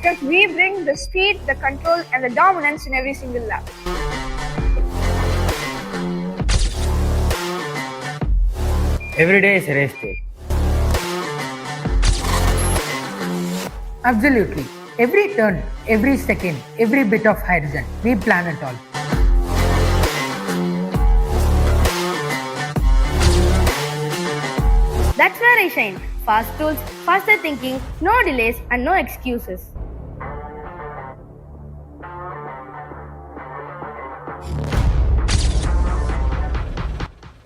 because we bring the speed, the control, and the dominance in every single lap. Every day is a race day. Absolutely. Every turn, every second, every bit of hydrogen, we plan it all. That's where I shine. Fast tools, faster thinking, no delays, and no excuses.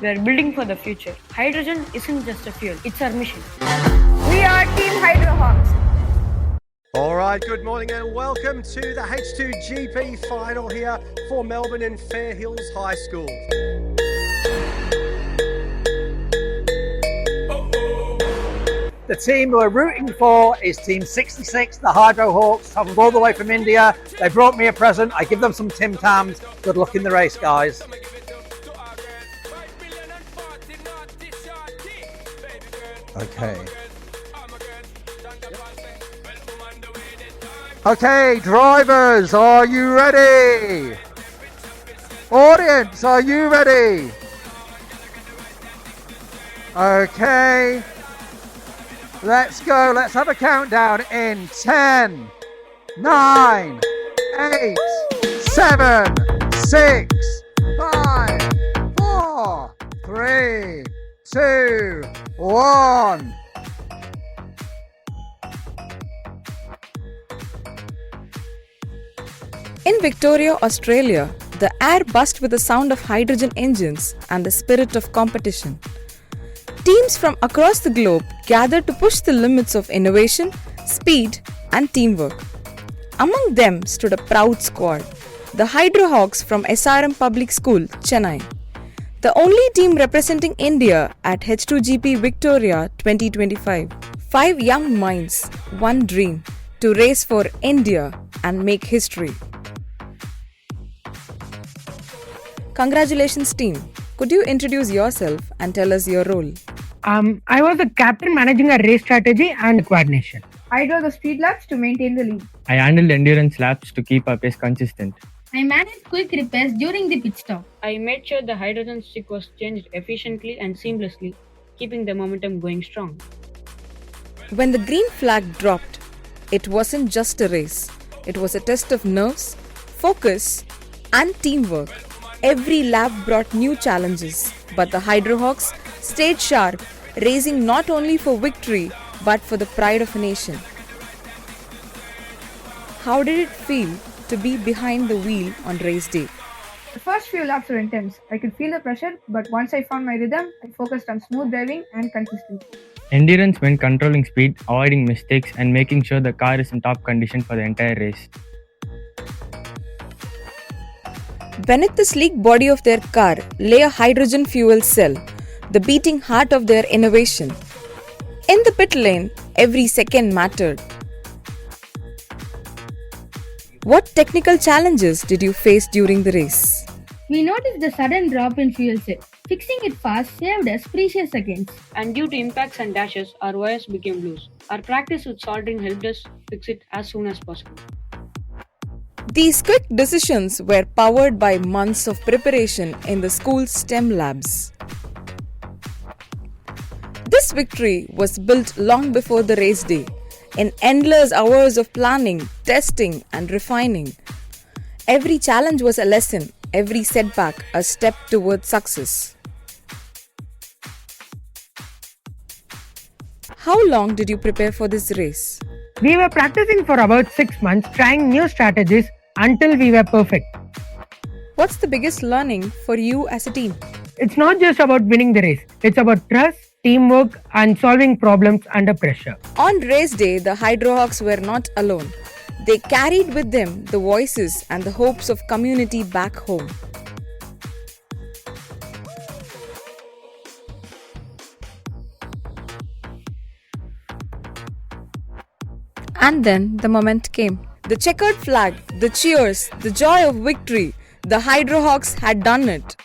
We are building for the future. Hydrogen isn't just a fuel, it's our mission. We are Team Hydrohawks. All right, good morning and welcome to the H2GP final here for Melbourne and Fair Hills High School. The team we're rooting for is Team 66, the Hydrohawks, travelled all the way from India. They brought me a present. I give them some Tim Tams. Good luck in the race, guys. Okay. Okay, drivers, are you ready? Audience, are you ready? Okay. Let's go. Let's have a countdown in 10, 9, 8, 7, 6, 5, 4, 3, 2, 1. In Victoria, Australia, the air buzzed with the sound of hydrogen engines and the spirit of competition. Teams from across the globe gathered to push the limits of innovation, speed, and teamwork. Among them stood a proud squad, the Hydrohawks from SRM Public School, Chennai. The only team representing India at H2GP Victoria 2025. 5 young minds, one dream, to race for India and make history. Congratulations team. Could you introduce yourself and tell us your role? I was the captain managing a race strategy and coordination. I drove the speed laps to maintain the lead. I handled endurance laps to keep our pace consistent. I managed quick repairs during the pit stop. I made sure the hydrogen stick was changed efficiently and seamlessly, keeping the momentum going strong. When the green flag dropped, it wasn't just a race. It was a test of nerves, focus, and teamwork. Every lap brought new challenges, but the Hydrohawks stayed sharp, racing not only for victory but for the pride of a nation. How did it feel to be behind the wheel on race day? The first few laps were intense. I could feel the pressure, but once I found my rhythm, I focused on smooth driving and consistency. Endurance meant controlling speed, avoiding mistakes, and making sure the car is in top condition for the entire race. Beneath the sleek body of their car lay a hydrogen fuel cell, the beating heart of their innovation. In the pit lane, every second mattered. What technical challenges did you face during the race? We noticed the sudden drop in fuel cell. Fixing it fast saved us precious seconds. And due to impacts and dashes, our wires became loose. Our practice with soldering helped us fix it as soon as possible. These quick decisions were powered by months of preparation in the school's STEM labs. This victory was built long before the race day, in endless hours of planning, testing, and refining. Every challenge was a lesson, every setback a step towards success. How long did you prepare for this race? We were practicing for about 6 months, trying new strategies until we were perfect. What's the biggest learning for you as a team? It's not just about winning the race. It's about trust, teamwork, and solving problems under pressure. On race day, the Hydrohawks were not alone. They carried with them the voices and the hopes of community back home. And then the moment came. The checkered flag, the cheers, the joy of victory. The Hydrohawks had done it.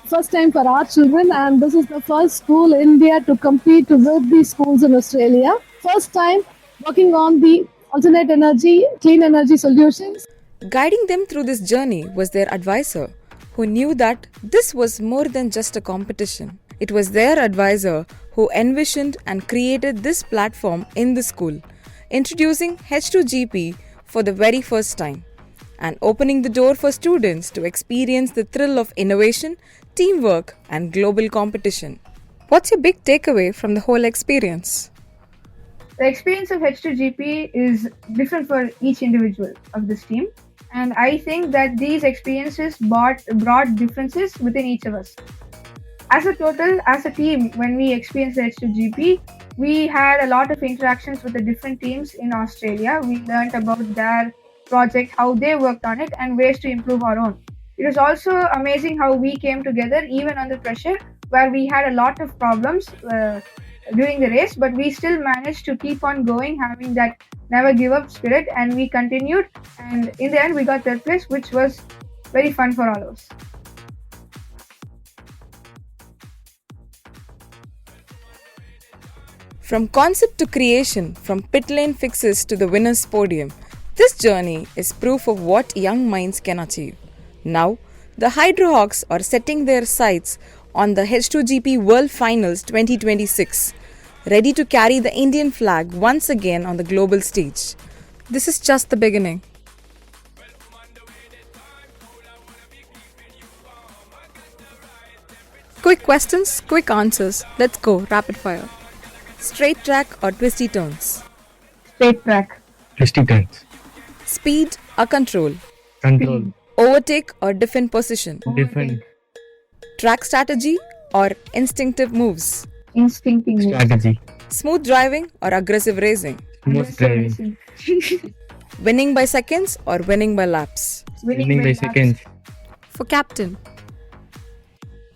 first time for our children, and this is the first school in India to compete with the schools in Australia. First time working on the alternate energy, clean energy solutions. Guiding them through this journey was their advisor, who knew that this was more than just a competition. It was their advisor who envisioned and created this platform in the school, introducing H2GP for the very first time and opening the door for students to experience the thrill of innovation, teamwork, and global competition. What's your big takeaway from the whole experience? The experience of H2GP is different for each individual of this team, and I think that these experiences brought differences within each of us. As a team, when we experienced the H2GP, we had a lot of interactions with the different teams in Australia. We learned about their project, how they worked on it, and ways to improve our own. It was also amazing how we came together even under pressure, where we had a lot of problems during the race, but we still managed to keep on going, having that never give up spirit, and we continued, and in the end we got third place, which was very fun for all of us. From concept to creation, from pit lane fixes to the winner's podium, this journey is proof of what young minds can achieve. Now, the Hydrohawks are setting their sights on the H2GP World Finals 2026, ready to carry the Indian flag once again on the global stage. This is just the beginning. Quick questions, quick answers. Let's go, rapid fire. Straight track or twisty turns? Straight track. Twisty turns. Speed or control? Control. Overtake or defend position? Defend. Track strategy or instinctive moves? Instinctive. Strategy. Smooth driving or aggressive racing? Smooth driving. Winning by seconds or winning by laps? Winning by laps. seconds. For captain,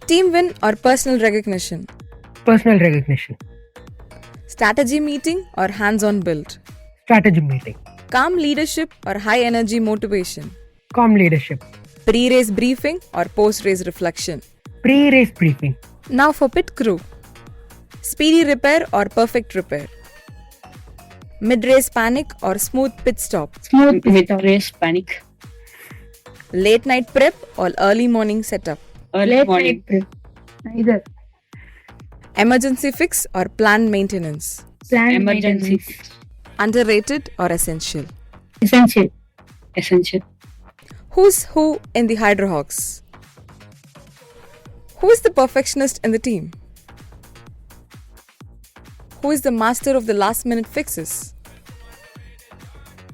team win or personal recognition? Personal recognition. Strategy meeting or hands-on build? Strategy meeting. Calm leadership or high energy motivation? Calm leadership. Pre-race briefing or post-race reflection? Pre-race briefing. Now for pit crew. Speedy repair or perfect repair? Mid-race panic or smooth pit stop? Smooth mid-race panic. Late night prep or early morning setup? Early morning. Neither. Emergency fix or planned maintenance? Planned Emergency. maintenance. Underrated or essential? Essential. Essential. Who's who in the Hydrohawks? Who is the perfectionist in the team? Who is the master of the last minute fixes?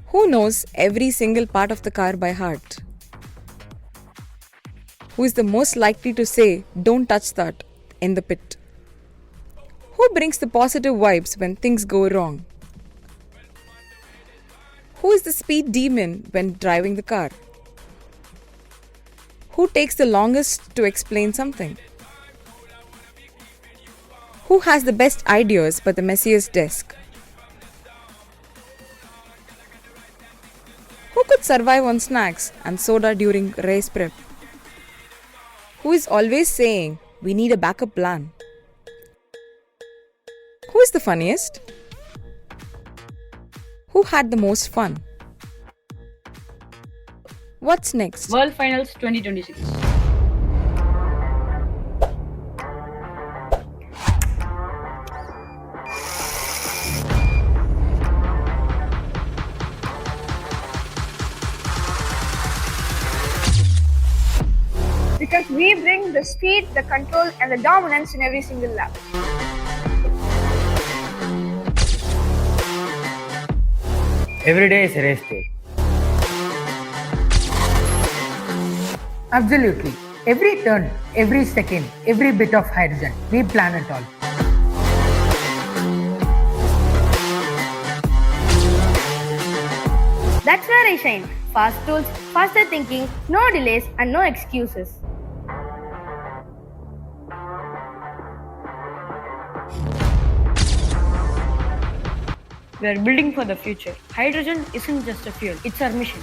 Who knows every single part of the car by heart? Who is the most likely to say, "Don't touch that," in the pit? Who brings the positive vibes when things go wrong? Who is the speed demon when driving the car? Who takes the longest to explain something? Who has the best ideas but the messiest desk? Who could survive on snacks and soda during race prep? Who is always saying, "We need a backup plan"? Who is the funniest? Who had the most fun? What's next? World Finals 2026. Because we bring the speed, the control, and the dominance in every single lap. Every day is a race day. Absolutely. Every turn, every second, every bit of hydrogen, we plan it all. That's where I shine. Fast tools, faster thinking, no delays, and no excuses. We are building for the future. Hydrogen isn't just a fuel, it's our mission.